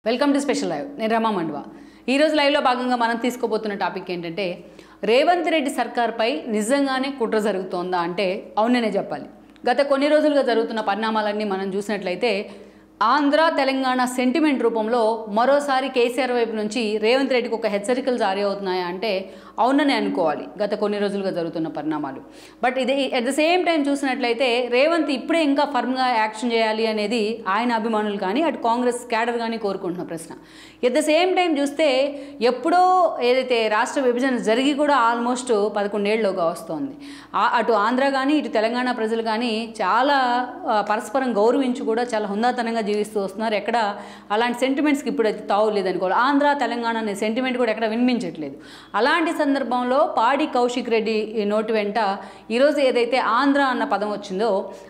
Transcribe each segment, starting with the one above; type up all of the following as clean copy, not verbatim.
Welcome to special live. నేను రమా మండవ. ఈరోజు లైవ్లో భాగంగా మనం తీసుకోబోతున్న టాపిక్ ఏంటంటే, రేవంత్ రెడ్డి సర్కార్పై నిజంగానే కుట్ర జరుగుతోందా అంటే అవుననే చెప్పాలి. గత కొన్ని రోజులుగా జరుగుతున్న పరిణామాలన్నీ మనం చూసినట్లయితే ఆంధ్ర తెలంగాణ సెంటిమెంట్ రూపంలో మరోసారి కేసీఆర్ వైపు నుంచి రేవంత్ రెడ్డికి ఒక హెచ్చరికలు జారీ అవుతున్నాయా అంటే అవుననే అనుకోవాలి గత కొన్ని రోజులుగా జరుగుతున్న పరిణామాలు. బట్ ఇది అట్ ద సేమ్ టైం చూసినట్లయితే రేవంత్ ఇప్పుడే ఇంకా ఫర్మ్గా యాక్షన్ చేయాలి అనేది ఆయన అభిమానులు కానీ అటు కాంగ్రెస్ క్యాడర్ కానీ కోరుకుంటున్న ప్రశ్న. ఎట్ ద సేమ్ టైం చూస్తే ఎప్పుడో ఏదైతే రాష్ట్ర విభజన జరిగి కూడా ఆల్మోస్ట్ 11 ఏళ్ళలోగా వస్తోంది. అటు ఆంధ్ర కానీ ఇటు తెలంగాణ ప్రజలు కానీ చాలా పరస్పరం గౌరవించి కూడా చాలా హుందాతనంగా జీవిస్తూ వస్తున్నారు. ఎక్కడ అలాంటి సెంటిమెంట్స్కి ఇప్పుడు అయితే తావు లేదనుకోవాలి. ఆంధ్ర తెలంగాణ అనే సెంటిమెంట్ కూడా ఎక్కడ వినిపించట్లేదు. అలాంటి సందర్భంలో పాడి కౌశిక్ రెడ్డి నోటి వెంట ఈరోజు ఏదైతే ఆంధ్ర అన్న పదం వచ్చిందో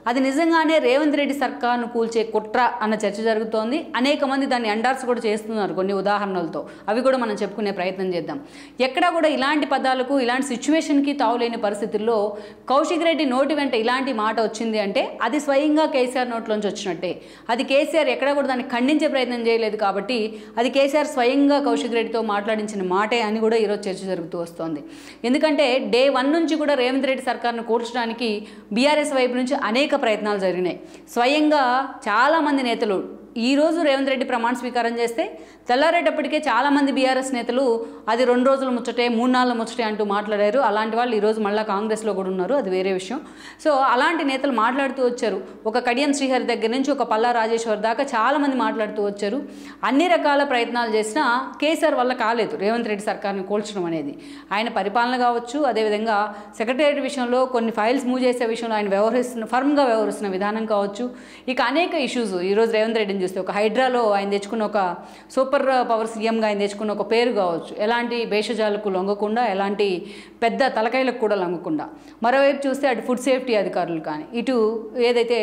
అది నిజంగానే రేవంత్ రెడ్డి సర్కార్ను కూల్చే కుట్ర అన్న చర్చ జరుగుతోంది. అనేక మంది దాన్ని ఎండార్స్ కూడా చేస్తున్నారు కొన్ని ఉదాహరణలతో. అవి కూడా మనం చెప్పుకునే ప్రయత్నం చేద్దాం. ఎక్కడా కూడా ఇలాంటి పదాలకు ఇలాంటి సిచ్యువేషన్కి తావులేని పరిస్థితుల్లో కౌశిక్ రెడ్డి నోటి వెంట ఇలాంటి మాట వచ్చింది అంటే అది స్వయంగా కేసీఆర్ నోట్లోంచి వచ్చినట్టే. అది కేసీఆర్ ఎక్కడ కూడా దాన్ని ఖండించే ప్రయత్నం చేయలేదు కాబట్టి అది కేసీఆర్ స్వయంగా కౌశిక్ రెడ్డితో మాట్లాడించిన మాటే అని కూడా ఈరోజు చర్చ జరుగుతూ వస్తోంది. ఎందుకంటే డే 1 నుంచి కూడా రేవంత్ రెడ్డి సర్కార్ను కూర్చడానికి బీఆర్ఎస్ వైపు నుంచి అనేక ప్రయత్నాలు జరిగినాయి. స్వయంగా చాలామంది నేతలు ఈరోజు రేవంత్ రెడ్డి ప్రమాణ స్వీకారం చేస్తే తెల్లారేటప్పటికే చాలామంది బీఆర్ఎస్ నేతలు అది 2 రోజుల ముచ్చటే 3-4 ముచ్చటే అంటూ మాట్లాడారు. అలాంటి వాళ్ళు ఈరోజు మళ్ళీ కాంగ్రెస్లో కూడా ఉన్నారు, అది వేరే విషయం. సో అలాంటి నేతలు మాట్లాడుతూ వచ్చారు. ఒక కడియం శ్రీహరి దగ్గర నుంచి ఒక పల్లా రాజేశ్వర్ దాకా చాలామంది మాట్లాడుతూ వచ్చారు. అన్ని రకాల ప్రయత్నాలు చేసినా కేసీఆర్ వల్ల కాలేదు రేవంత్ రెడ్డి సర్కార్ని కూల్చడం అనేది. ఆయన పరిపాలన కావచ్చు, అదేవిధంగా సెక్రటేరియట్ విషయంలో కొన్ని ఫైల్స్ మూవ్ చేసే విషయంలో ఆయన ఫర్మ్గా వ్యవహరిస్తున్న విధానం కావచ్చు, ఇక అనేక ఇష్యూస్ ఈరోజు రేవంత్ రెడ్డిని చూస్తే ఒక హైడ్రాలో ఆయన తెచ్చుకున్న ఒక సూపర్ పవర్ సీఎంగా ఆయన తెచ్చుకున్న ఒక పేరు కావచ్చు, ఎలాంటి భేషజాలకు లొంగకుండా ఎలాంటి పెద్ద తలకాయలకు కూడా లొంగకుండా. మరోవైపు చూస్తే అటు ఫుడ్ సేఫ్టీ అధికారులు కానీ ఇటు ఏదైతే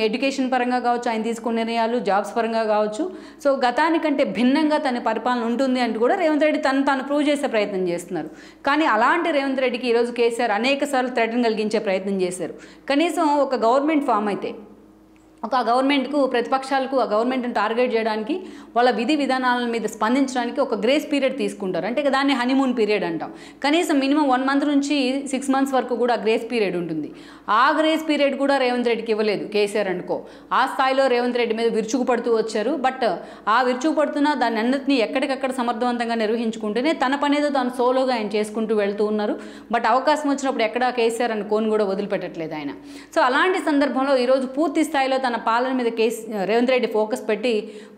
ఎడ్యుకేషన్ పరంగా కావచ్చు ఆయన తీసుకున్న నిర్ణయాలు, జాబ్స్ పరంగా కావచ్చు, సో గతానికంటే భిన్నంగా తన పరిపాలన ఉంటుంది అంటూ కూడా రేవంత్ రెడ్డి తాను ప్రూవ్ చేసే ప్రయత్నం చేస్తున్నారు. కానీ అలాంటి రేవంత్ రెడ్డికి ఈరోజు కేసీఆర్ అనేకసార్లు థ్రెటన్ కలిగించే ప్రయత్నం చేశారు. కనీసం ఒక గవర్నమెంట్ ఫామ్ అయితే ఒక గవర్నమెంట్కు ప్రతిపక్షాలకు ఆ గవర్నమెంట్ని టార్గెట్ చేయడానికి వాళ్ళ విధి విధానాల మీద స్పందించడానికి ఒక గ్రేస్ పీరియడ్ తీసుకుంటారు. అంటే దాన్ని హనీమూన్ పీరియడ్ అంటాం. కనీసం మినిమం 1 మంత్ నుంచి 6 మంత్స్ వరకు కూడా గ్రేస్ పీరియడ్ ఉంటుంది. ఆ గ్రేస్ పీరియడ్ కూడా రేవంత్ రెడ్డికి ఇవ్వలేదు కేసీఆర్ అనుకో. ఆ స్థాయిలో రేవంత్ రెడ్డి మీద విరుచుకుపడుతూ వచ్చారు. బట్ ఆ విరుచుకుపడుతున్న దాన్ని అన్నిటినీ ఎక్కడికక్కడ సమర్థవంతంగా నిర్వహించుకుంటూనే తన పనేదో తాను సోలోగా ఆయన చేసుకుంటూ వెళ్తూ ఉన్నారు. బట్ అవకాశం వచ్చినప్పుడు ఎక్కడా కేసీఆర్ అనుకోని కూడా వదిలిపెట్టట్లేదు ఆయన. సో అలాంటి సందర్భంలో ఈరోజు పూర్తి స్థాయిలో తన పాలన మీద రేవంత్ రెడ్డి ఫోకస్ పెట్టి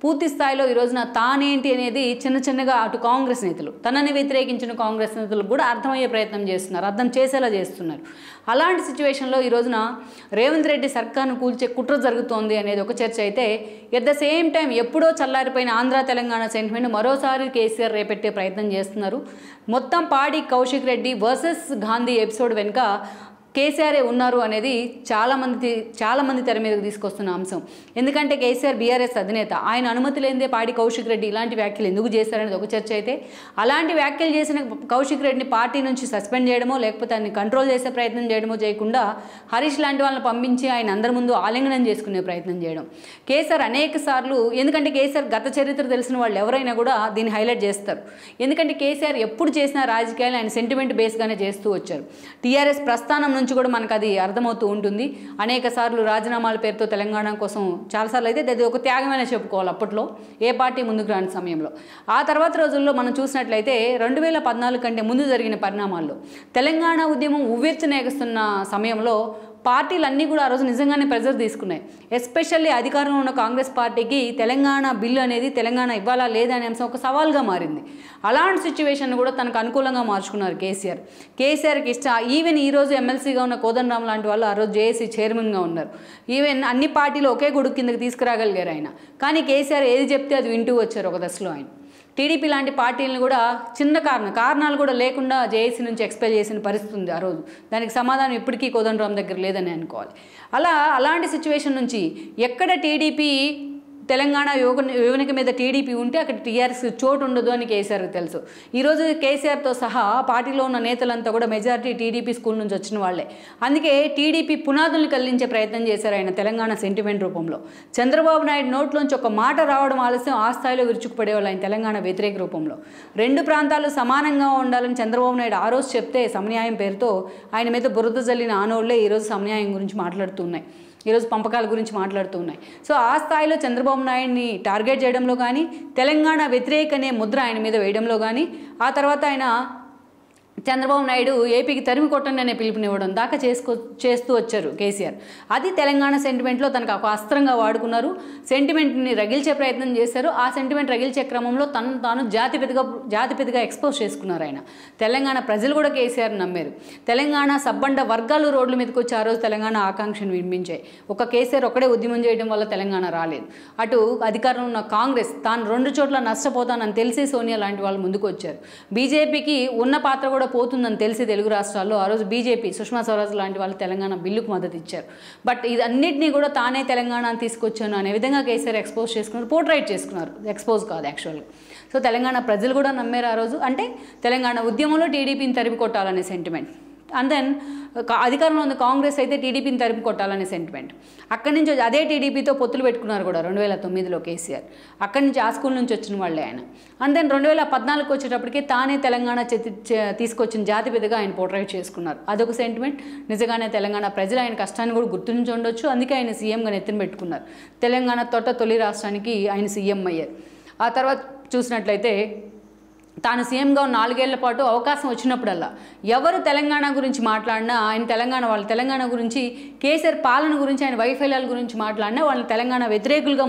పూర్తి స్థాయిలో ఈ రోజున తానేంటి అనేది చిన్నగా అటు కాంగ్రెస్ నేతలు తనని వ్యతిరేకించిన కాంగ్రెస్ నేతలు కూడా అర్థమయ్యే ప్రయత్నం చేస్తున్నారు, అర్థం చేసేలా చేస్తున్నారు. అలాంటి సిచ్యువేషన్లో ఈ రోజున రేవంత్ రెడ్డి సర్కార్ను కూల్చే కుట్ర జరుగుతోంది అనేది ఒక చర్చ అయితే, ఎట్ ద సేమ్ టైం ఎప్పుడో చల్లారిపోయిన ఆంధ్ర తెలంగాణ సెంటిమెంట్ మరోసారి కేసీఆర్ రేపెట్టే ప్రయత్నం చేస్తున్నారు. మొత్తం పాడి కౌశిక్ రెడ్డి వర్సెస్ గాంధీ ఎపిసోడ్ వెనుక కేసీఆరే ఉన్నారు అనేది చాలామంది తెర మీదకి తీసుకొస్తున్న అంశం. ఎందుకంటే కేసీఆర్ బీఆర్ఎస్ అధినేత, ఆయన అనుమతి లేనిదే పాడి కౌశిక్ రెడ్డి ఇలాంటి వ్యాఖ్యలు ఎందుకు చేశారనేది ఒక చర్చ అయితే, అలాంటి వ్యాఖ్యలు చేసిన కౌశిక్ రెడ్డిని పార్టీ నుంచి సస్పెండ్ చేయడమో లేకపోతే ఆయన్ని కంట్రోల్ చేసే ప్రయత్నం చేయడమో చేయకుండా హరీష్ లాంటి వాళ్ళని పంపించి ఆయన అందరి ముందు ఆలింగనం చేసుకునే ప్రయత్నం చేయడం కేసీఆర్ అనేక సార్లు. ఎందుకంటే కేసీఆర్ గత చరిత్ర తెలిసిన వాళ్ళు ఎవరైనా కూడా దీన్ని హైలైట్ చేస్తారు. ఎందుకంటే కేసీఆర్ ఎప్పుడు చేసిన రాజకీయాలు ఆయన సెంటిమెంట్ బేస్గానే చేస్తూ వచ్చారు. టీఆర్ఎస్ ప్రస్థానం నుంచి కూడా మనకు అది అర్థమవుతూ ఉంటుంది. అనేక సార్లు రాజీనామాల పేరుతో తెలంగాణ కోసం చాలాసార్లు అయితే అది ఒక త్యాగమైన చెప్పుకోవాలి అప్పట్లో ఏ పార్టీ ముందుకు రాని సమయంలో. ఆ తర్వాత రోజుల్లో మనం చూసినట్లయితే 2014 కంటే ముందు జరిగిన పరిణామాల్లో తెలంగాణ ఉద్యమం ఉవ్వెత్తున ఎగుస్తున్న సమయంలో పార్టీలన్నీ కూడా ఆ రోజు నిజంగానే ప్రెజర్ తీసుకున్నాయి. ఎస్పెషల్లీ అధికారంలో ఉన్న కాంగ్రెస్ పార్టీకి తెలంగాణ బిల్లు అనేది తెలంగాణ ఇవ్వాలా లేదా అనే అంశం ఒక సవాల్గా మారింది. అలాంటి సిచ్యువేషన్ కూడా తనకు అనుకూలంగా మార్చుకున్నారు కేసీఆర్కి ఈవెన్ ఈరోజు ఎమ్మెల్సీగా ఉన్న కోదండరామ్ లాంటి వాళ్ళు ఆ రోజు జేఏసీ చైర్మన్గా ఉన్నారు. ఈవెన్ అన్ని పార్టీలు ఒకే గొడుగు కిందకి తీసుకురాగలిగారు ఆయన. కానీ కేసీఆర్ ఏది చెప్తే అది వింటూ వచ్చారు ఒక దశలో ఆయన. టీడీపీ లాంటి పార్టీలను కూడా చిన్న కారణాలు కూడా లేకుండా జేఏసీ నుంచి ఎక్స్పెల్ చేసిన పరిస్థితి ఉంది ఆ రోజు. దానికి సమాధానం ఇప్పటికీ కోదండరామ్ దగ్గర లేదని అనుకోవాలి. అలాంటి సిచ్యువేషన్ నుంచి ఎక్కడ టీడీపీ తెలంగాణ యువనిక మీద టీడీపీ ఉంటే అక్కడ టీఆర్ఎస్ చోటు ఉండదు అని కేసీఆర్కి తెలుసు. ఈరోజు కేసీఆర్తో సహా పార్టీలో ఉన్న నేతలంతా కూడా మెజారిటీ టీడీపీ స్కూల్ నుంచి వచ్చిన వాళ్ళే. అందుకే టీడీపీ పునాదులను కల్లించే ప్రయత్నం చేశారు ఆయన తెలంగాణ సెంటిమెంట్ రూపంలో. చంద్రబాబు నాయుడు నోట్లోంచి ఒక మాట రావడం ఆలస్యం, ఆ స్థాయిలో విరుచుకుపడేవాళ్ళు ఆయన తెలంగాణ వ్యతిరేక రూపంలో. రెండు ప్రాంతాలు సమానంగా ఉండాలని చంద్రబాబు నాయుడు ఆ రోజు చెప్తే సమన్యాయం పేరుతో ఆయన మీద బురద జల్లిన ఆనోళ్లే ఈరోజు సమన్యాయం గురించి మాట్లాడుతున్నాయి, ఈరోజు పంపకాల గురించి మాట్లాడుతున్నాయి. సో ఆ స్థాయిలో చంద్రబాబు నాయుడిని టార్గెట్ చేయడంలో కానీ, తెలంగాణ వ్యతిరేకనే ముద్ర ఆయన మీద వేయడంలో కానీ, ఆ తర్వాత ఆయన చంద్రబాబు నాయుడు ఏపీకి తరిమి కొట్టండి అనే పిలుపునివ్వడం దాకా చేస్తూ వచ్చారు కేసీఆర్. అది తెలంగాణ సెంటిమెంట్లో తనకు ఒక అస్త్రంగా వాడుకున్నారు. సెంటిమెంట్ని రగిల్చే ప్రయత్నం చేశారు. ఆ సెంటిమెంట్ రగిల్చే క్రమంలో తాను జాతిపితగా ఎక్స్పోజ్ చేసుకున్నారు ఆయన. తెలంగాణ ప్రజలు కూడా కేసీఆర్ నమ్మారు. తెలంగాణ సబ్బండ వర్గాలు రోడ్ల మీదకి వచ్చి ఆ రోజు తెలంగాణ ఆకాంక్షను వినిపించాయి. ఒక కేసీఆర్ ఒకడే ఉద్యమం చేయడం వల్ల తెలంగాణ రాలేదు. అటు అధికారంలో ఉన్న కాంగ్రెస్ తాను 2 చోట్ల నష్టపోతానని తెలిసి సోనియా లాంటి వాళ్ళు ముందుకు వచ్చారు. బీజేపీకి ఉన్న పాత్ర కూడా పోతుందని తెలిసి తెలుగు రాష్ట్రాల్లో ఆ రోజు బీజేపీ సుష్మా స్వరాజ్ లాంటి వాళ్ళు తెలంగాణ బిల్లుకు మద్దతు ఇచ్చారు. బట్ ఇదన్నిటినీ కూడా తానే తెలంగాణ తీసుకొచ్చాను అనే విధంగా కేసీఆర్ ఎక్స్పోజ్ చేసుకున్నారు, పోర్ట్రైట్ చేసుకున్నారు. ఎక్స్పోజ్ కాదు యాక్చువల్గా. సో తెలంగాణ ప్రజలు కూడా నమ్మారు ఆ రోజు. అంటే తెలంగాణ ఉద్యమంలో టీడీపీని తరిమి కొట్టాలనే సెంటిమెంట్. అండ్ దెన్ అధికారంలో ఉన్న కాంగ్రెస్ అయితే టీడీపీని తరిమి కొట్టాలనే సెంటిమెంట్. అక్కడి నుంచి అదే టీడీపీతో పొత్తులు పెట్టుకున్నారు కూడా 2009లో కేసీఆర్. అక్కడి నుంచి ఆ స్కూల్ నుంచి వచ్చిన వాళ్ళే ఆయన. అండ్ దెన్ 2014 వచ్చేటప్పటికి తానే తెలంగాణ తీసుకొచ్చిన జాతిపితగా ఆయన పోర్ట్రైట్ చేసుకున్నారు. అదొక సెంటిమెంట్. నిజంగానే తెలంగాణ ప్రజలు ఆయన కష్టాన్ని కూడా గుర్తించి ఉండొచ్చు. అందుకే ఆయన సీఎంగా నెత్తిన పెట్టుకున్నారు. తెలంగాణ తొలి రాష్ట్రానికి ఆయన సీఎం అయ్యారు. ఆ తర్వాత చూసినట్లయితే తాను సీఎంగా 4 ఏళ్ల పాటు అవకాశం వచ్చినప్పుడల్లా ఎవరు తెలంగాణ గురించి మాట్లాడినా ఆయన తెలంగాణ గురించి, కేసీఆర్ పాలన గురించి, ఆయన వైఫల్యాల గురించి మాట్లాడినా వాళ్ళని తెలంగాణ వ్యతిరేకులుగా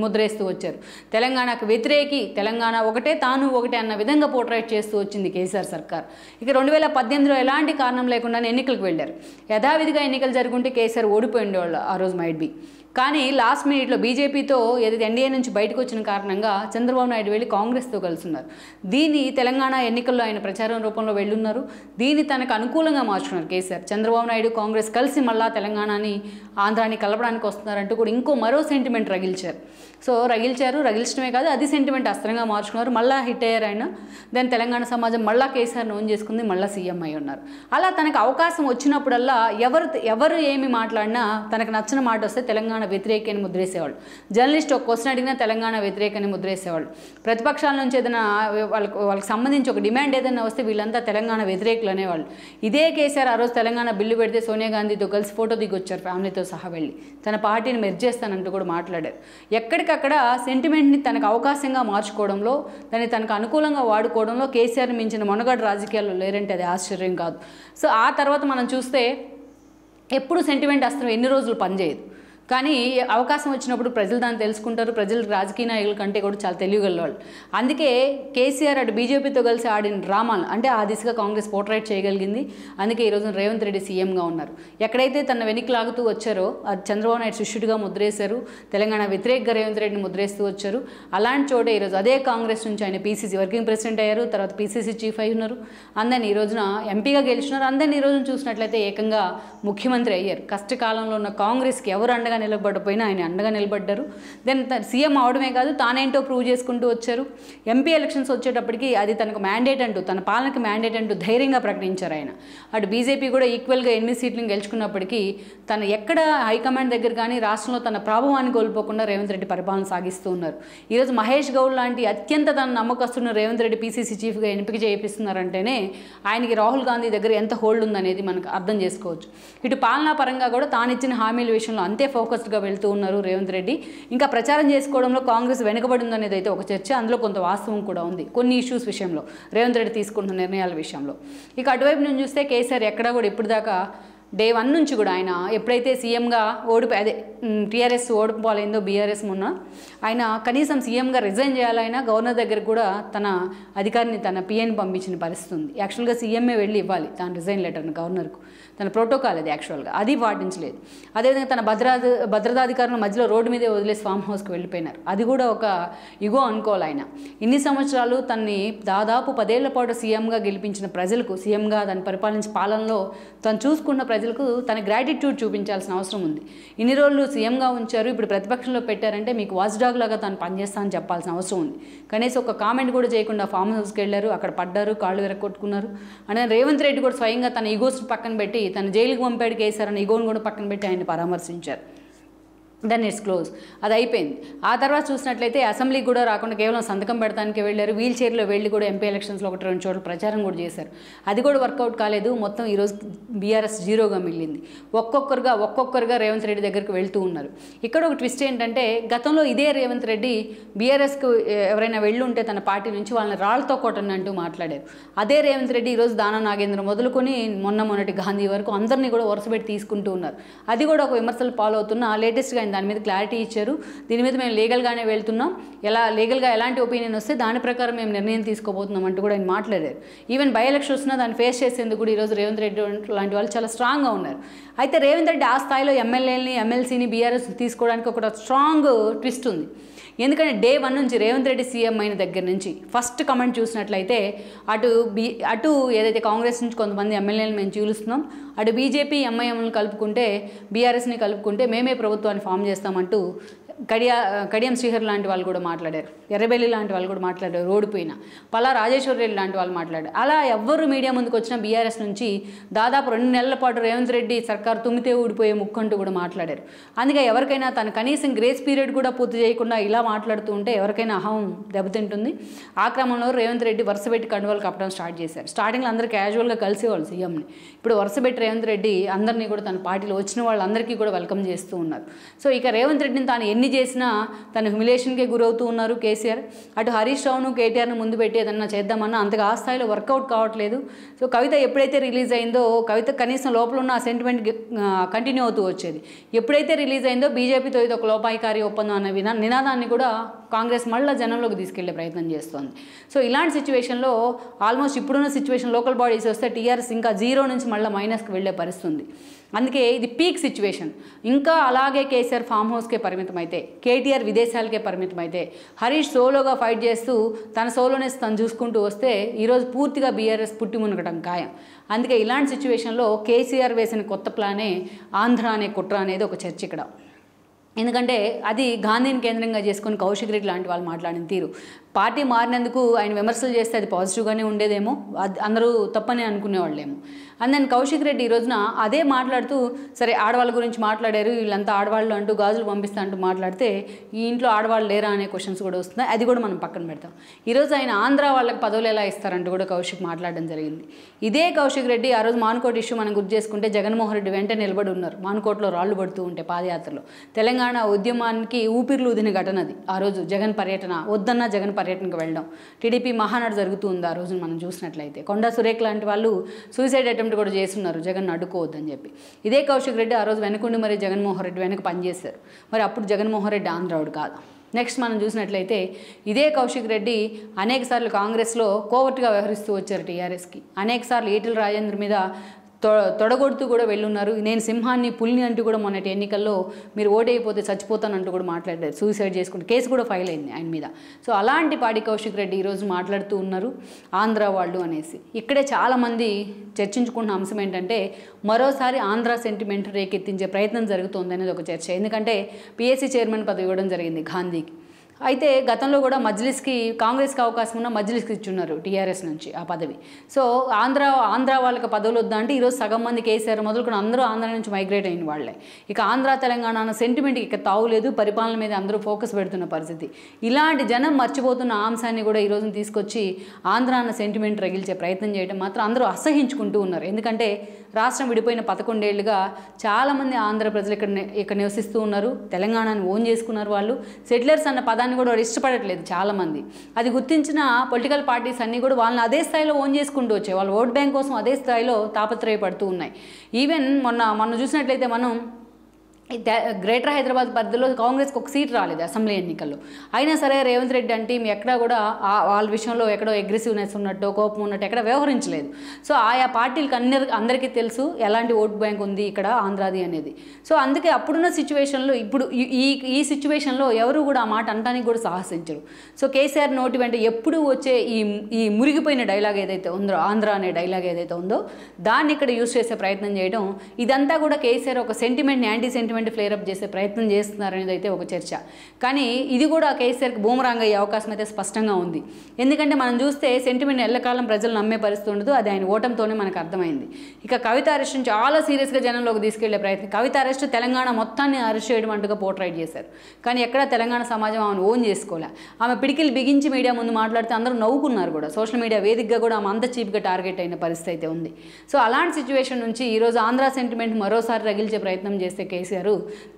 ముద్రేస్తూ వచ్చారు. తెలంగాణకు వ్యతిరేకి, తెలంగాణ ఒకటే తాను ఒకటే అన్న విధంగా పోర్ట్రైట్ చేస్తూ వచ్చింది కేసీఆర్ సర్కార్. ఇక 2018లో ఎలాంటి కారణం లేకుండానే ఎన్నికలకు వెళ్ళారు. యథావిధిగా ఎన్నికలు జరుగుంటే కేసీఆర్ ఓడిపోయి ఉండేవాళ్ళు ఆ రోజు మైట్ బి. కానీ లాస్ట్ మినిట్లో బీజేపీతో ఏదైతే ఎన్డీఏ నుంచి బయటకు వచ్చిన కారణంగా చంద్రబాబు నాయుడు వెళ్ళి కాంగ్రెస్తో కలుస్తున్నారు. దీన్ని తెలంగాణ ఎన్నికల్లో ఆయన ప్రచారం రూపంలో వెళ్ళున్నారు. దీన్ని తనకు అనుకూలంగా మార్చుకున్నారు కేసీఆర్. చంద్రబాబు నాయుడు కాంగ్రెస్ కలిసి మళ్ళా తెలంగాణని ఆంధ్రాని కలపడానికి వస్తున్నారంటూ కూడా మరో సెంటిమెంట్ రగిల్చారు. సో రగిల్చడమే కాదు, అది సెంటిమెంట్ అస్త్రంగా మార్చుకున్నారు. మళ్ళీ హిట్ అయ్యారు ఆయన. దెన్ తెలంగాణ సమాజం మళ్ళీ కేసీఆర్ ఓన్ చేసుకుంది, మళ్ళీ సీఎం అయి ఉన్నారు. అలా తనకు అవకాశం వచ్చినప్పుడల్లా ఎవరు ఏమి మాట్లాడినా తనకు నచ్చిన మాట వస్తే తెలంగాణ వ్యతిరేకని ముద్రేసేవాళ్ళు. జర్నలిస్ట్ ఒక క్వశ్చన్ అడిగినా తెలంగాణ వ్యతిరేకని ముద్రేసేవాళ్ళు. ప్రతిపక్షాల నుంచి ఏదైనా వాళ్ళకి సంబంధించి ఒక డిమాండ్ ఏదైనా వస్తే వీళ్ళంతా తెలంగాణ వ్యతిరేకులు అనేవాళ్ళు. ఇదే కేసీఆర్ ఆ రోజు తెలంగాణ బిల్లు పెడితే సోనియా గాంధీతో కలిసి ఫోటో దిగొచ్చారు, ఫ్యామిలీతో సహా వెళ్ళి తన పార్టీని మెర్జ్ చేస్తానంటూ కూడా మాట్లాడారు. ఎక్కడికక్కడ సెంటిమెంట్ని తనకు అవకాశంగా మార్చుకోవడంలో, దాన్ని తనకు అనుకూలంగా వాడుకోవడంలో కేసీఆర్ని మించిన మొనగాడు రాజకీయాల్లో లేరంటే అది ఆశ్చర్యం కాదు. సో ఆ తర్వాత మనం చూస్తే ఎప్పుడు సెంటిమెంట్ అస్త్రం ఎన్ని రోజులు పనిచేయదు. కానీ అవకాశం వచ్చినప్పుడు ప్రజలు దాన్ని తెలుసుకుంటారు. ప్రజలు రాజకీయ నాయకుల కంటే కూడా చాలా తెలియగలవాళ్ళు. అందుకే కేసీఆర్ అటు బీజేపీతో కలిసి ఆడిన డ్రామాలు అంటే ఆ దిశగా కాంగ్రెస్ పోర్ట్రైట్ చేయగలిగింది. అందుకే ఈరోజు రేవంత్ రెడ్డి సీఎంగా ఉన్నారు. ఎక్కడైతే తన వెనక్కి లాగుతూ వచ్చారో అది చంద్రబాబు నాయుడు శిష్యుడిగా ముద్రేశారు. తెలంగాణ వ్యతిరేకంగా రేవంత్ రెడ్డిని ముద్రేస్తూ వచ్చారు. అలాంటి చోటే ఈరోజు అదే కాంగ్రెస్ నుంచి ఆయన పీసీసీ వర్కింగ్ ప్రెసిడెంట్ అయ్యారు. తర్వాత పీసీసీ చీఫ్ అయి ఉన్నారు. అందరినీ ఈ రోజున ఎంపీగా గెలిచినారు. అందరినీ ఈ రోజున చూసినట్లయితే ఏకంగా ముఖ్యమంత్రి అయ్యారు. కష్టకాలంలో ఉన్న కాంగ్రెస్కి ఎవరు అండగా నిలబడపోయినా ఆయన అండగా నిలబడ్డారు. దెన్ సీఎం అవడమే కాదు, తానేంటో ప్రూవ్ చేసుకుంటూ వచ్చారు. ఎంపీ ఎలక్షన్స్ వచ్చేటప్పటికి అది తనకు మ్యాండేట్ అంటూ, తన పాలనకి మ్యాండేట్ అంటూ ధైర్యంగా ప్రకటించారు ఆయన. అటు బీజేపీ కూడా ఈక్వల్గా 8 సీట్లను గెలుచుకున్నప్పటికీ తను ఎక్కడ హైకమాండ్ దగ్గర కానీ రాష్ట్రంలో తన ప్రభావాన్ని కోల్పోకుండా రేవంత్ రెడ్డి పరిపాలన సాగిస్తూ ఉన్నారు. ఈరోజు మహేష్ గౌడ్ లాంటి అత్యంత తన నమ్మకస్తున్న రేవంత్ రెడ్డి పీసీసీ చీఫ్గా ఎంపిక చేయిస్తున్నారంటేనే ఆయనకి రాహుల్ గాంధీ దగ్గర ఎంత హోల్డ్ ఉందనేది మనకు అర్థం చేసుకోవచ్చు. ఇటు పాలనా పరంగా కూడా తానిచ్చిన హామీల విషయంలో అంతే ఫోకస్డ్గా వెళ్తూ ఉన్నారు రేవంత్ రెడ్డి. ఇంకా ప్రచారం చేసుకోవడంలో కాంగ్రెస్ వెనుకబడి ఉందనేది అయితే ఒక చర్చ. అందులో కొంత వాస్తవం కూడా ఉంది కొన్ని ఇష్యూస్ విషయంలో, రేవంత్ రెడ్డి తీసుకుంటున్న నిర్ణయాల విషయంలో. ఇక అటువైపు నుంచి చూస్తే కేసీఆర్ ఎక్కడా కూడా ఇప్పటిదాకా డే 1 నుంచి కూడా ఆయన ఎప్పుడైతే సీఎంగా టీఆర్ఎస్ ఓడిపోలేందో బీఆర్ఎస్ మొన్న ఆయన కనీసం సీఎంగా రిజైన్ చేయాలైనా గవర్నర్ దగ్గర కూడా తన అధికారిని తన పిఎని పంపించిన పరిస్థితి ఉంది. యాక్చువల్గా సీఎంఏ వెళ్ళి ఇవ్వాలి తన రిజైన్ లెటర్ని గవర్నర్కు. తన ప్రోటోకాల్ అది యాక్చువల్గా, అది పాటించలేదు. అదేవిధంగా తన భద్రతాధికారులను మధ్యలో రోడ్డు మీదే వదిలేసి ఫామ్ హౌస్కి వెళ్ళిపోయినారు. అది కూడా ఒక ఇగో అనుకోవాలి ఆయన. ఇన్ని సంవత్సరాలు తనని దాదాపు 10 ఏళ్ల పాటు సీఎంగా గెలిపించిన ప్రజలకు, సీఎంగా తను పరిపాలించిన పాలనలో తను చూసుకున్న ప్రజలకు తన గ్రాటిట్యూడ్ చూపించాల్సిన అవసరం ఉంది. ఇన్ని రోజులు సీఎంగా ఉంచారు, ఇప్పుడు ప్రతిపక్షంలో పెట్టారంటే మీకు వాచ్ డాగ్ లాగా తను పనిచేస్తానని చెప్పాల్సిన అవసరం ఉంది. కనీసం ఒక కామెంట్ కూడా చేయకుండా ఫామ్ హౌస్కి వెళ్ళారు, అక్కడ పడ్డారు, కాళ్ళు విరగొట్టుకున్నారు. అంటే రేవంత్ రెడ్డి కూడా స్వయంగా తన ఈగోస్ పక్కన పెట్టి తన జైలుకి పంపాడు కేసీఆర్ ఈగోని కూడా పక్కన పెట్టి ఆయన పరామర్శించారు. దెన్ ఇట్స్ క్లోజ్, అది అయిపోయింది. ఆ తర్వాత చూసినట్లయితే అసెంబ్లీకి కూడా రాకుండా కేవలం సంతకం పెడతానికి వెళ్ళారు. వీల్ చైర్లో వెళ్ళి కూడా ఎంపీ ఎలక్షన్స్లో 1-2 చోట్ల ప్రచారం కూడా చేశారు. అది కూడా వర్కౌట్ కాలేదు. మొత్తం ఈరోజు బీఆర్ఎస్ జీరోగా మిగిలింది. ఒక్కొక్కరుగా రేవంత్ రెడ్డి దగ్గరికి వెళ్తూ ఉన్నారు. ఇక్కడ ఒక ట్విస్ట్ ఏంటంటే గతంలో ఇదే రేవంత్ రెడ్డి బీఆర్ఎస్కు ఎవరైనా వెళ్ళుంటే తన పార్టీ నుంచి వాళ్ళని రాళ్లతో కొట్టండి అంటూ మాట్లాడారు. అదే రేవంత్ రెడ్డి ఈరోజు దానా నాగేంద్ర మొదలుకొని మొన్నటి గాంధీ వరకు అందరినీ కూడా వరుసపెట్టి తీసుకుంటూ ఉన్నారు. అది కూడా ఒక విమర్శలు పాలవుతున్న లేటెస్ట్గా దాని మీద క్లారిటీ ఇచ్చారు. దీని మీద మేము లీగల్గానే వెళ్తున్నాం, లీగల్గా ఎలాంటి ఒపీనియన్ వస్తే దాని ప్రకారం మేము నిర్ణయం తీసుకోబోతున్నాం అంటూ కూడా ఆయన మాట్లాడారు. ఈవెన్ బై ఎలక్షన్ వస్తున్నా దాన్ని ఫేస్ చేసేందుకు కూడా ఈరోజు రేవంత్ రెడ్డి లాంటి వాళ్ళు చాలా స్ట్రాంగ్గా ఉన్నారు. అయితే రేవంత్ రెడ్డి ఆ స్థాయిలో ఎమ్మెల్యేలని ఎమ్మెల్సీని బీఆర్ఎస్ తీసుకోవడానికి ఒక స్ట్రాంగ్ ట్విస్ట్ ఉంది. ఎందుకంటే డే 1 నుంచి రేవంత్ రెడ్డి సీఎం అయిన దగ్గర నుంచి ఫస్ట్ కమెంట్ చూసినట్లయితే అటు ఏదైతే కాంగ్రెస్ నుంచి కొంతమంది ఎమ్మెల్యేలు మేము చీలుస్తున్నాం, అటు బీజేపీ ఎంఐఎంలను కలుపుకుంటే బీఆర్ఎస్ని కలుపుకుంటే మేమే ప్రభుత్వాన్ని ఫామ్ చేస్తామంటూ కడియం శ్రీహర్ లాంటి వాళ్ళు కూడా మాట్లాడారు. ఎర్రబెల్లి లాంటి వాళ్ళు కూడా మాట్లాడారు. రోడ్డు పోయిన పలా రాజేశ్వర రెడ్డి లాంటి వాళ్ళు మాట్లాడారు. అలా ఎవ్వరు మీడియా ముందుకు వచ్చిన బీఆర్ఎస్ నుంచి దాదాపు 2 నెలల పాటు రేవంత్ రెడ్డి సర్కారు తుమ్మితే ఊడిపోయే ముక్కంటూ కూడా మాట్లాడారు. అందుకే ఎవరికైనా తను కనీసం గ్రేస్ పీరియడ్ కూడా పూర్తి చేయకుండా ఇలా మాట్లాడుతూ ఉంటే ఎవరికైనా అహం దెబ్బతింటుంది. ఆ క్రమంలో రేవంత్ రెడ్డి వరుసపెట్టి కండువాలు కప్పడం స్టార్ట్ చేశారు. స్టార్టింగ్లో అందరూ క్యాజువల్గా కలిసేవాళ్ళు సీఎంని. ఇప్పుడు వరుసపెట్టి రేవంత్ రెడ్డి అందరినీ కూడా తన పార్టీలో వచ్చిన వాళ్ళందరికీ కూడా వెల్కమ్ చేస్తూ ఉన్నారు. సో ఇక రేవంత్ రెడ్డిని తాను ఎన్ని చేసినా తను హ్యూమిలేషన్కే గురవుతూ ఉన్నారు కేసీఆర్. అటు హరీష్ రావును కేటీఆర్ను ముందు పెట్టి ఏదన్నా చేద్దామన్నా అంతగా ఆ స్థాయిలో వర్కౌట్ కావట్లేదు. సో కవిత ఎప్పుడైతే రిలీజ్ అయిందో కవిత కనీసం లోపల ఉన్న ఆ సెంటిమెంట్ కంటిన్యూ అవుతూ వచ్చేది. ఎప్పుడైతే రిలీజ్ అయిందో బీజేపీతో ఇది ఒక లోపాయికారి ఒప్పందం అన్న నినాదాన్ని కూడా కాంగ్రెస్ మళ్ళీ జనంలోకి తీసుకెళ్లే ప్రయత్నం చేస్తోంది. సో ఇలాంటి సిచ్యువేషన్లో ఆల్మోస్ట్ ఇప్పుడున్న సిచ్యువేషన్ లోకల్ బాడీస్ వస్తే టీఆర్ఎస్ ఇంకా 0 నుంచి మళ్ళీ మైనస్కి వెళ్ళే పరిస్థితి ఉంది. అందుకే ఇది పీక్ సిచ్యువేషన్. ఇంకా అలాగే కేసీఆర్ ఫామ్ హౌస్కే పరిమితం అయితే, కేటీఆర్ విదేశాలకే పరిమితం అయితే, హరీష్ సోలోగా ఫైట్ చేస్తూ తన సోలోనెస్ తను చూసుకుంటూ వస్తే ఈరోజు పూర్తిగా బీఆర్ఎస్ పుట్టి మునగడం ఖాయం. అందుకే ఇలాంటి సిచ్యువేషన్లో కేసీఆర్ వేసిన కొత్త ప్లానే ఆంధ్ర అనే కుట్ర అనేది ఒక చర్చ ఇక్కడ. ఎందుకంటే అది గాంధీని కేంద్రంగా చేసుకొని కౌశిక్ రెడ్డి లాంటి వాళ్ళు మాట్లాడిన తీరు, పార్టీ మారినందుకు ఆయన విమర్శలు చేస్తే అది పాజిటివ్గానే ఉండేదేమో, అందరూ తప్పని అనుకునేవాళ్ళేమో. అండ్ దెన్ కౌశిక్ రెడ్డి ఈ రోజున అదే మాట్లాడుతూ సరే ఆడవాళ్ళ గురించి మాట్లాడారు, వీళ్ళంతా ఆడవాళ్ళు అంటూ గాజులు పంపిస్తా అంటూ మాట్లాడితే ఈ ఇంట్లో ఆడవాళ్ళు లేరా అనే క్వశ్చన్స్ కూడా వస్తున్నాయి. అది కూడా మనం పక్కన పెడతాం. ఈరోజు ఆయన ఆంధ్ర వాళ్ళకి పదవులు ఎలా ఇస్తారంటూ కూడా కౌశిక్ మాట్లాడడం జరిగింది. ఇదే కౌశిక్ రెడ్డి ఆ రోజు మానుకోట ఇష్యూ మనం గుర్తు చేసుకుంటే జగన్మోహన్ రెడ్డి వెంట నిలబడి ఉన్నారు. మానుకోటలో రాళ్లు పడుతూ ఉంటే పాదయాత్రలో తెలంగాణ ఉద్యమానికి ఊపిర్లు ఊదిన ఘటన అది. ఆ రోజు జగన్ పర్యటన వద్దన్న జగన్ పర్యటనకు వెళ్ళడం, టీడీపీ మహానాడు జరుగుతూ ఉంది ఆ రోజున మనం చూసినట్లయితే. కొండా సురేఖ లాంటి వాళ్ళు సూసైడ్ అటెంప్ట్ కూడా చేస్తున్నారు జగన్ అడ్డుకోవద్దని చెప్పి. ఇదే కౌశిక్ రెడ్డి ఆ రోజు వెనకుండి మరి జగన్మోహన్ రెడ్డి వెనక పనిచేశారు. మరి అప్పుడు జగన్మోహన్ రెడ్డి ఆంధ్రావుడు కాదా? నెక్స్ట్ మనం చూసినట్లయితే ఇదే కౌశిక్ రెడ్డి అనేకసార్లు కాంగ్రెస్లో కోవర్ట్గా వ్యవహరిస్తూ వచ్చారు టీఆర్ఎస్కి. అనేకసార్లు ఈటెల రాజేంద్ర మీద తొడగొడుతూ కూడా వెళ్ళున్నారు. నేను సింహాన్ని పులిని అంటూ కూడా మొన్నటి ఎన్నికల్లో మీరు ఓటైపోతే చచ్చిపోతానంటూ కూడా మాట్లాడారు. సూసైడ్ చేసుకుంటే కేసు కూడా ఫైల్ అయింది ఆయన మీద. సో అలాంటి పాడి కౌశిక్ రెడ్డి ఈరోజు మాట్లాడుతూ ఉన్నారు ఆంధ్ర వాళ్ళు అనేసి. ఇక్కడే చాలామంది చర్చించుకున్న అంశం ఏంటంటే మరోసారి ఆంధ్ర సెంటిమెంట్ రేకెత్తించే ప్రయత్నం జరుగుతోంది అనేది ఒక చర్చ. ఎందుకంటే పిఎస్సి చైర్మన్ పదవి ఇవ్వడం జరిగింది గాంధీకి. అయితే గతంలో కూడా మజ్లిస్కి కాంగ్రెస్కి అవకాశం ఉన్న మజ్లిస్కి ఇచ్చున్నారు టీఆర్ఎస్ నుంచి ఆ పదవి. సో ఆంధ్ర వాళ్ళకి పదవులు వద్దా అంటే ఈరోజు సగం మంది కేసీఆర్ మొదలుకొని అందరూ ఆంధ్ర నుంచి మైగ్రేట్ అయిన వాళ్ళే. ఇక ఆంధ్ర తెలంగాణ అన్న సెంటిమెంట్కి ఇక తావులేదు, పరిపాలన మీద అందరూ ఫోకస్ పెడుతున్న పరిస్థితి. ఇలాంటి జనం మర్చిపోతున్న అంశాన్ని కూడా ఈరోజు తీసుకొచ్చి ఆంధ్ర అన్న సెంటిమెంట్ రగిల్చే ప్రయత్నం చేయడం మాత్రం అందరూ అసహించుకుంటూ ఉన్నారు. ఎందుకంటే రాష్ట్రం విడిపోయిన 11 ఏళ్లుగా చాలామంది ఆంధ్ర ప్రజలు ఇక్కడ నివసిస్తూ ఉన్నారు. తెలంగాణను ఓన్ చేసుకున్నారు. వాళ్ళు సెటిలర్స్ అన్న పదాన్ని కూడా వారు ఇష్టపడట్లేదు చాలామంది. అది గుర్తించిన పొలిటికల్ పార్టీస్ అన్నీ కూడా వాళ్ళని అదే స్థాయిలో ఓన్ చేసుకుంటూ వచ్చాయి. వాళ్ళ ఓట్ బ్యాంక్ కోసం అదే స్థాయిలో తాపత్రయపడుతూ ఉన్నాయి. ఈవెన్ మొన్న చూసినట్లయితే మనం గ్రేటర్ హైదరాబాద్ పరిధిలో కాంగ్రెస్కి ఒక సీట్ రాలేదు అసెంబ్లీ ఎన్నికల్లో. అయినా సరే రేవంత్ రెడ్డి అంటే ఎక్కడా కూడా వాళ్ళ విషయంలో ఎక్కడో అగ్రెసివ్నెస్ ఉన్నట్టు కోపం ఉన్నట్టు ఎక్కడ వ్యవహరించలేదు. సో ఆయా పార్టీలకు అందరికీ తెలుసు ఎలాంటి ఓట్ బ్యాంక్ ఉంది ఇక్కడ ఆంధ్రాది అనేది. సో అందుకే అప్పుడున్న సిచ్యువేషన్లో ఇప్పుడు ఈ సిచ్యువేషన్లో ఎవరు కూడా ఆ మాట అనడానికి కూడా సాహసించరు. సో కేసీఆర్ నోటి వెంట ఎప్పుడు వచ్చే ఈ మురిగిపోయిన డైలాగ్ ఏదైతే ఉందో, ఆంధ్ర అనే డైలాగ్ ఏదైతే ఉందో దాన్ని ఇక్కడ యూజ్ చేసే ప్రయత్నం చేయడం, ఇదంతా కూడా కేసీఆర్ ఒక సెంటిమెంట్ని యాంటీ సెంటిమెంట్ ఫ్లేరప్ చేసే ప్రయత్నం చేస్తున్నారనేది అయితే ఒక చర్చ. కానీ ఇది కూడా కేసీఆర్కి బూమరాంగ్ అయ్యే అవకాశం అయితే స్పష్టంగా ఉంది. ఎందుకంటే మనం చూస్తే సెంటిమెంట్ ఎల్లకాలం ప్రజలు నమ్మే పరిస్థితి ఉండదు. అది ఆయన ఓటంతోనే మనకు అర్థమైంది. ఇక కవిత అరెస్ట్ని చాలా సీరియస్గా జనంలోకి తీసుకెళ్లే ప్రయత్నం. కవిత అరెస్ట్ తెలంగాణ మొత్తాన్ని అరెస్ట్ చేయడం అంటుగా పోర్ట్రైట్ చేశారు. కానీ ఎక్కడ తెలంగాణ సమాజం ఆమెను ఓన్ చేసుకోలే. ఆమె పిడికిలు బిగించి మీడియా ముందు మాట్లాడితే అందరూ నవ్వుకున్నారు కూడా. సోషల్ మీడియా వేదికగా కూడా ఆమె అంత చీప్గా టార్గెట్ అయిన పరిస్థితి అయితే ఉంది. సో అలాంటి సిచ్యువేషన్ నుంచి ఈరోజు ఆంధ్ర సెంటిమెంట్ మరోసారి రగిల్చే ప్రయత్నం చేస్తే కేసీఆర్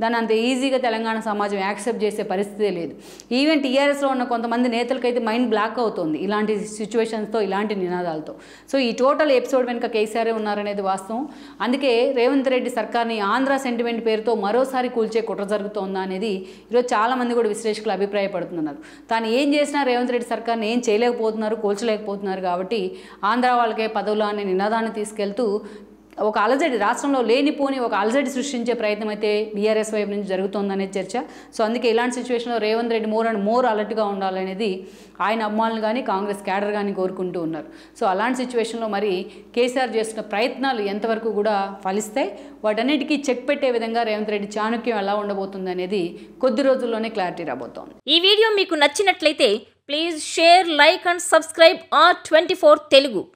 దాన్ని అంత ఈజీగా తెలంగాణ సమాజం యాక్సెప్ట్ చేసే పరిస్థితే లేదు. ఈవెన్ టీఆర్ఎస్లో ఉన్న కొంతమంది నేతలకైతే మైండ్ బ్లాక్ అవుతుంది ఇలాంటి సిచ్యువేషన్స్తో, ఇలాంటి నినాదాలతో. సో ఈ టోటల్ ఎపిసోడ్ వెనుక కేసీఆర్ ఉన్నారనేది వాస్తవం. అందుకే రేవంత్ రెడ్డి సర్కార్ని ఆంధ్ర సెంటిమెంట్ పేరుతో మరోసారి కూల్చే కుట్ర జరుగుతోందా అనేది ఈరోజు చాలామంది కూడా విశ్లేషకులు అభిప్రాయపడుతున్నారు. తాను ఏం చేసినా రేవంత్ రెడ్డి సర్కార్ని ఏం చేయలేకపోతున్నారు, కూల్చలేకపోతున్నారు కాబట్టి ఆంధ్ర వాళ్ళకే పదవులు అనే నినాదాన్ని తీసుకెళ్తూ ఒక అలజడి, రాష్ట్రంలో లేనిపోని ఒక అలజడి సృష్టించే ప్రయత్నం అయితే బీఆర్ఎస్ వైపు నుంచి జరుగుతోందనే చర్చ. సో అందుకే ఇలాంటి సిచ్యువేషన్లో రేవంత్ రెడ్డి మోర్ అలర్ట్గా ఉండాలనేది ఆయన అమ్మాయిలు కానీ కాంగ్రెస్ క్యాడర్ కానీ కోరుకుంటూ ఉన్నారు. సో అలాంటి సిచ్యువేషన్లో మరి కేసీఆర్ చేస్తున్న ప్రయత్నాలు ఎంతవరకు కూడా ఫలిస్తాయి, వాటన్నిటికీ చెక్ పెట్టే విధంగా రేవంత్ రెడ్డి చాణక్యం ఎలా ఉండబోతుంది అనేది కొద్ది రోజుల్లోనే క్లారిటీ రాబోతోంది. ఈ వీడియో మీకు నచ్చినట్లయితే please share, like and subscribe R24 Telugu.